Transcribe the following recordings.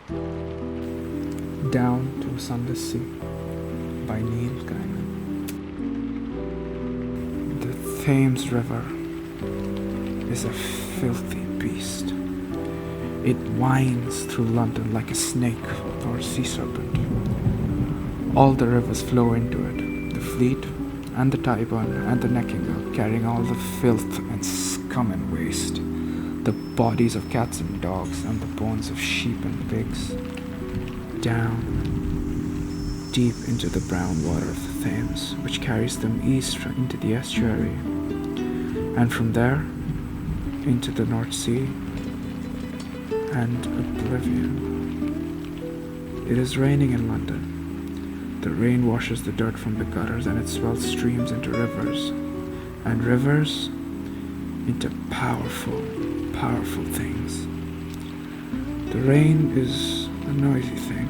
Down to a Sunless Sea by Neil Gaiman. The Thames River is a filthy beast. It winds through London like a snake or a sea serpent. All the rivers flow into it, the Fleet and the Tyburn and the Neckingham, carrying all the filth and scum and waste, the bodies of cats and dogs and the bones of sheep and pigs, down deep into the brown water of the Thames, which carries them east into the estuary, and from there into the North Sea and oblivion. It is raining in London. The rain washes the dirt from the gutters and it swells streams into rivers, and rivers into powerful, powerful things. The rain is a noisy thing,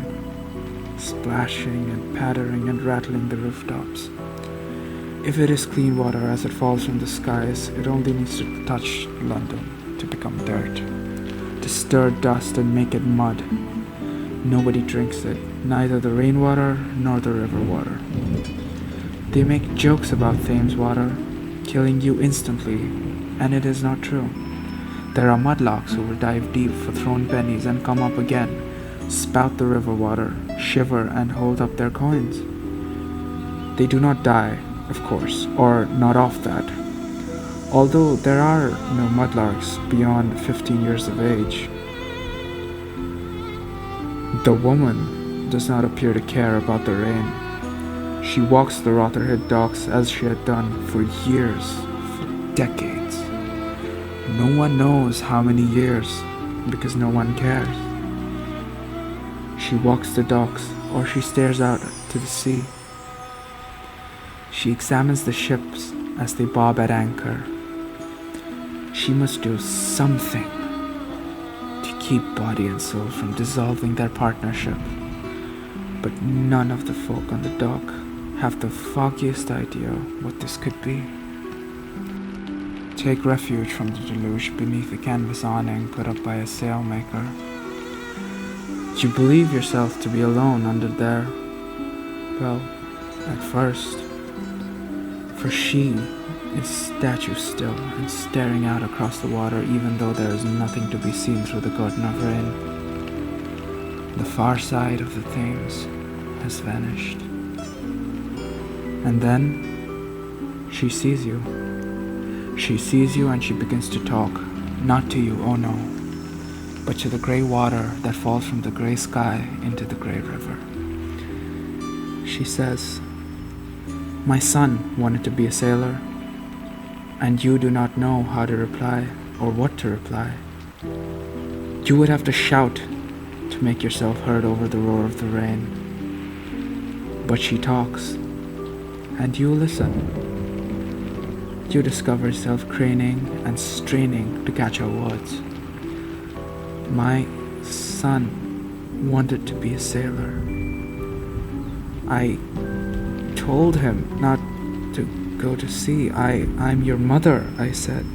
splashing and pattering and rattling the rooftops. If it is clean water as it falls from the skies, it only needs to touch London to become dirt, to stir dust and make it mud. Nobody drinks it, neither the rainwater nor the river water. They make jokes about Thames water, killing you instantly, and it is not true. There are mudlarks who will dive deep for thrown pennies and come up again, spout the river water, shiver and hold up their coins. They do not die, of course, or not off that. Although there are no mudlarks beyond 15 years of age. The woman does not appear to care about the rain. She walks the Rotherhithe docks as she had done for years, for decades. No one knows how many years, because no one cares. She walks the docks, or she stares out to the sea. She examines the ships as they bob at anchor. She must do something to keep body and soul from dissolving their partnership. But none of the folk on the dock have the foggiest idea what this could be. Take refuge from the deluge beneath a canvas awning put up by a sailmaker. You believe yourself to be alone under there. Well, at first. For she is statue still and staring out across the water even though there is nothing to be seen through the curtain of rain. The far side of the Thames has vanished. And then she sees you. She sees you and she begins to talk, not to you, oh no, but to the grey water that falls from the grey sky into the grey river. She says, "My son wanted to be a sailor, and you do not know how to reply or what to reply. You would have to shout to make yourself heard over the roar of the rain. But she talks, and you listen. You discover yourself craning and straining to catch her words. My son wanted to be a sailor. I told him not to go to sea. I'm your mother, I said.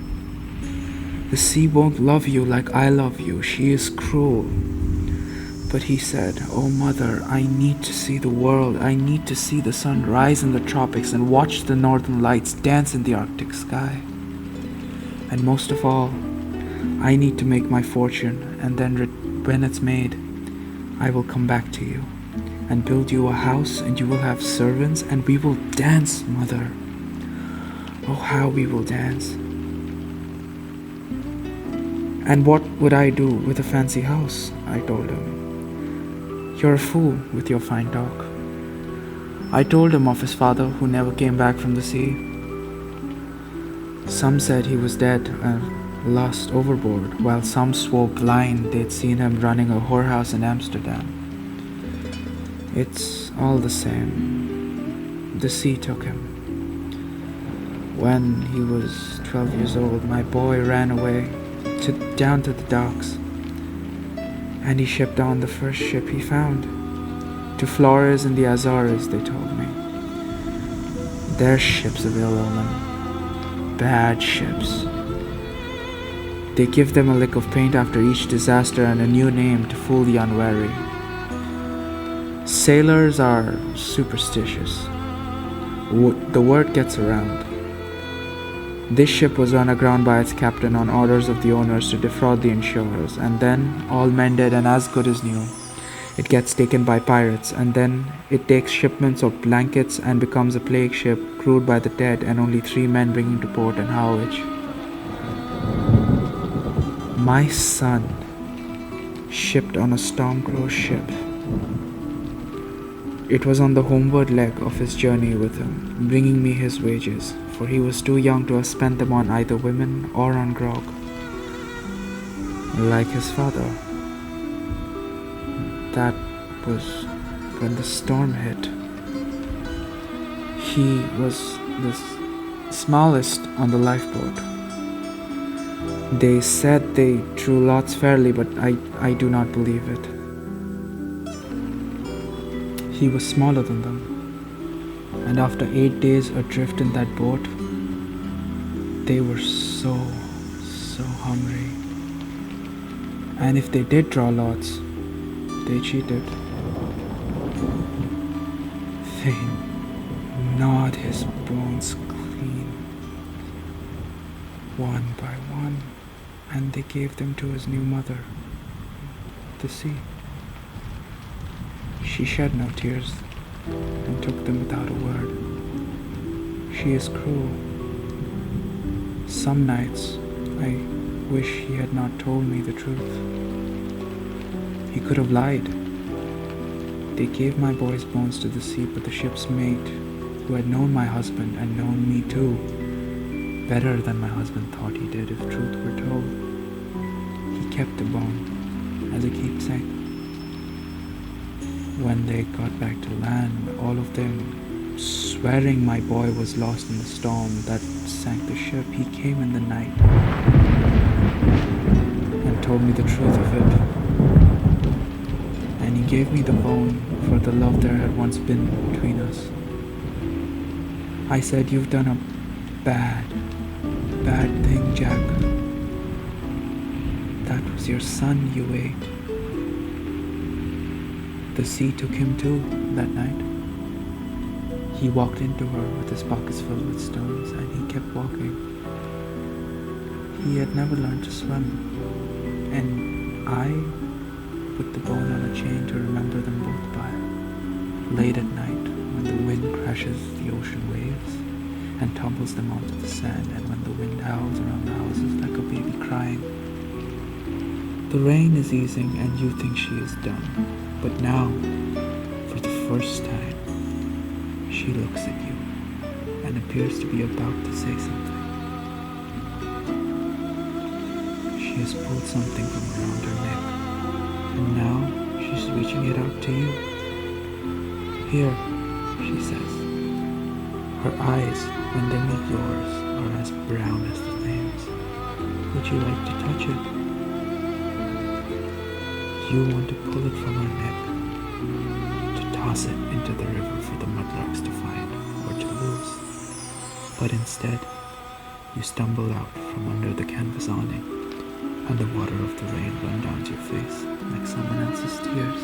The sea won't love you like I love you. She is cruel. But he said, oh mother, I need to see the world. I need to see the sun rise in the tropics and watch the northern lights dance in the Arctic sky. And most of all, I need to make my fortune, and then when it's made, I will come back to you and build you a house, and you will have servants, and we will dance, mother. Oh, how we will dance. And what would I do with a fancy house? I told him. You're a fool with your fine talk. I told him of his father who never came back from the sea. Some said he was dead and lost overboard, while some swore blind they'd seen him running a whorehouse in Amsterdam. It's all the same. The sea took him. When he was 12 years old, my boy ran away down to the docks, and he shipped on the first ship he found, to Flores in the Azores, they told me. They're ships of ill omen, bad ships. They give them a lick of paint after each disaster and a new name to fool the unwary. Sailors are superstitious. The word gets around. This ship was run aground by its captain on orders of the owners to defraud the insurers, and then, all mended and as good as new, it gets taken by pirates, and then it takes shipments of blankets and becomes a plague ship crewed by the dead and only 3 men bringing to port and Harwich. My son shipped on a Stormcrow ship. It was on the homeward leg of his journey with him, bringing me his wages, for he was too young to have spent them on either women or on grog, like his father. That was when the storm hit. He was the smallest on the lifeboat. They said they drew lots fairly, but I do not believe it. He was smaller than them, and after 8 days adrift in that boat, they were so hungry. And if they did draw lots, they cheated. They gnawed his bones clean, one by one, and they gave them to his new mother, the sea. She shed no tears and took them without a word. She is cruel. Some nights I wish he had not told me the truth. He could have lied. They gave my boy's bones to the sea, but the ship's mate, who had known my husband and known me too, better than my husband thought he did if truth were told, he kept the bone as a keepsake. When they got back to land, all of them swearing my boy was lost in the storm that sank the ship, he came in the night and told me the truth of it. And he gave me the bone for the love there had once been between us. I said, "You've done a bad thing, Jack. That was your son you ate." The sea took him too that night. He walked into her with his pockets filled with stones, and he kept walking. He had never learned to swim, and I put the bone on a chain to remember them both by. Late at night, when the wind crashes the ocean waves and tumbles them onto the sand, and when the wind howls around the houses like a baby crying. The rain is easing, and you think she is done. But now, for the first time, she looks at you and appears to be about to say something. She has pulled something from around her neck, and now she's reaching it out to you. "Here," she says. Her eyes, when they meet yours, are as brown as the flames. "Would you like to touch it?" You want to pull it from her neck, to toss it into the river for the mudlarks to find or to lose. But instead, you stumble out from under the canvas awning, and the water of the rain runs down your face like someone else's tears.